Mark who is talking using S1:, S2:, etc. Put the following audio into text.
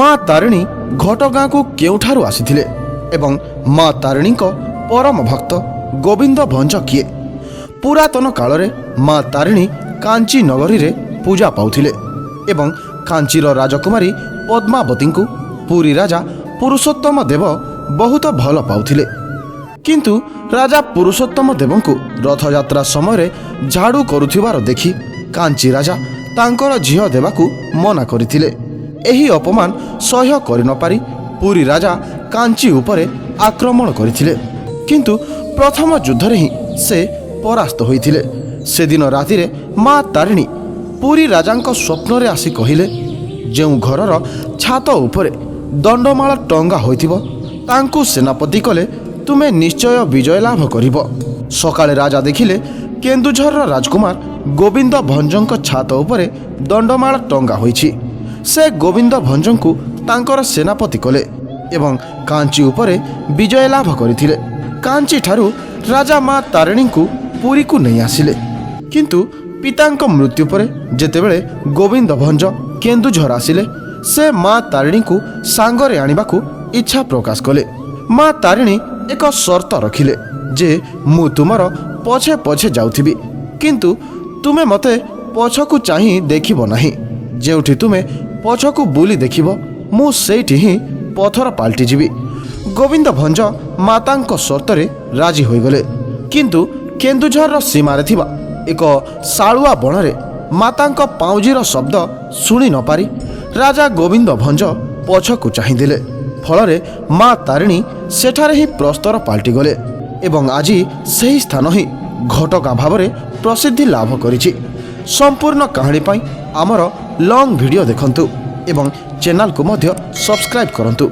S1: ମା ତାରିଣୀ ଘଟଗାଁକୁ କେଉଁଠାରୁ ଆସିଥିଲେ ଏବଂ ମା ତାରିଣୀଙ୍କ ପରମ ଭକ୍ତ ଗୋବିନ୍ଦ ଭଞ୍ଜ କିଏ? ପୁରାତନ କାଳରେ ମା ତାରିଣୀ କାଞ୍ଚି ନଗରୀରେ ପୂଜା ପାଉଥିଲେ ଏବଂ କାଞ୍ଚିର ରାଜକୁମାରୀ ପଦ୍ମାବତୀଙ୍କୁ ପୁରୀ ରାଜା ପୁରୁଷୋତ୍ତମ ଦେବ ବହୁତ ଭଲ ପାଉଥିଲେ। କିନ୍ତୁ ରାଜା ପୁରୁଷୋତ୍ତମ ଦେବଙ୍କୁ ରଥଯାତ୍ରା ସମୟରେ ଝାଡ଼ୁ କରୁଥିବାର ଦେଖି କାଞ୍ଚି ରାଜା ତାଙ୍କର ଝିଅ ଦେବାକୁ ମନା କରିଥିଲେ। ଏହି ଅପମାନ ସହ୍ୟ କରିନପାରି ପୁରୀ ରାଜା କାଞ୍ଚି ଉପରେ ଆକ୍ରମଣ କରିଥିଲେ। କିନ୍ତୁ ପ୍ରଥମ ଯୁଦ୍ଧରେ ହିଁ ସେ ପରାସ୍ତ ହୋଇଥିଲେ। ସେଦିନ ରାତିରେ ମା ତାରିଣୀ ପୁରୀ ରାଜାଙ୍କ ସ୍ୱପ୍ନରେ ଆସି କହିଲେ, ଯେଉଁ ଘରର ଛାତ ଉପରେ ଦଣ୍ଡମାଳ ଟଙ୍ଗା ହୋଇଥିବ ତାଙ୍କୁ ସେନାପତି କଲେ ତୁମେ ନିଶ୍ଚୟ ବିଜୟ ଲାଭ କରିବ। ସକାଳେ ରାଜା ଦେଖିଲେ କେନ୍ଦୁଝରର ରାଜକୁମାର ଗୋବିନ୍ଦ ଭଞ୍ଜଙ୍କ ଛାତ ଉପରେ ଦଣ୍ଡମାଳ ଟଙ୍ଗା ହୋଇଛି। ସେ ଗୋବିନ୍ଦ ଭଞ୍ଜଙ୍କୁ ତାଙ୍କର ସେନାପତି କଲେ ଏବଂ କାଞ୍ଚି ଉପରେ ବିଜୟ ଲାଭ କରିଥିଲେ। କାଞ୍ଚିଠାରୁ ରାଜା ମା ତାରିଣୀଙ୍କୁ ପୁରୀକୁ ନେଇ ଆସିଲେ। କିନ୍ତୁ ପିତାଙ୍କ ମୃତ୍ୟୁ ପରେ ଯେତେବେଳେ ଗୋବିନ୍ଦ ଭଞ୍ଜ କେନ୍ଦୁଝର ଆସିଲେ, ସେ ମା ତାରିଣୀଙ୍କୁ ସାଙ୍ଗରେ ଆଣିବାକୁ ଇଚ୍ଛା ପ୍ରକାଶ କଲେ। ମା ତାରିଣୀ ଏକ ସର୍ତ୍ତ ରଖିଲେ ଯେ ମୁଁ ତୁମର ପଛେ ପଛେ ଯାଉଥିବି, କିନ୍ତୁ ତୁମେ ମୋତେ ପଛକୁ ଚାହିଁ ଦେଖିବ ନାହିଁ। ଯେଉଁଠି ତୁମେ ପଛକୁ ବୁଲି ଦେଖିବ ମୁଁ ସେଇଠି ହିଁ ପଥର ପାଲଟିଯିବି। ଗୋବିନ୍ଦ ଭଞ୍ଜ ମାତାଙ୍କ ସର୍ତ୍ତରେ ରାଜି ହୋଇଗଲେ। କିନ୍ତୁ କେନ୍ଦୁଝରର ସୀମାରେ ଥିବା ଏକ ଶାଳୁଆ ବଣରେ ମାତାଙ୍କ ପାଉଁଜିର ଶବ୍ଦ ଶୁଣି ନପାରି ରାଜା ଗୋବିନ୍ଦ ଭଞ୍ଜ ପଛକୁ ଚାହିଁଦେଲେ। ଫଳରେ ମା ତାରିଣୀ ସେଠାରେ ହିଁ ପ୍ରସ୍ତର ପାଲଟିଗଲେ ଏବଂ ଆଜି ସେହି ସ୍ଥାନ ହିଁ ଘଟଗାଁ ଭାବରେ ପ୍ରସିଦ୍ଧି ଲାଭ କରିଛି। ସମ୍ପୂର୍ଣ୍ଣ କାହାଣୀ ପାଇଁ ଆମର ଲଙ୍ଗ୍ ଭିଡ଼ିଓ ଦେଖନ୍ତୁ ଏବଂ ଚ୍ୟାନେଲକୁ ମଧ୍ୟ ସବସ୍କ୍ରାଇବ୍ କରନ୍ତୁ।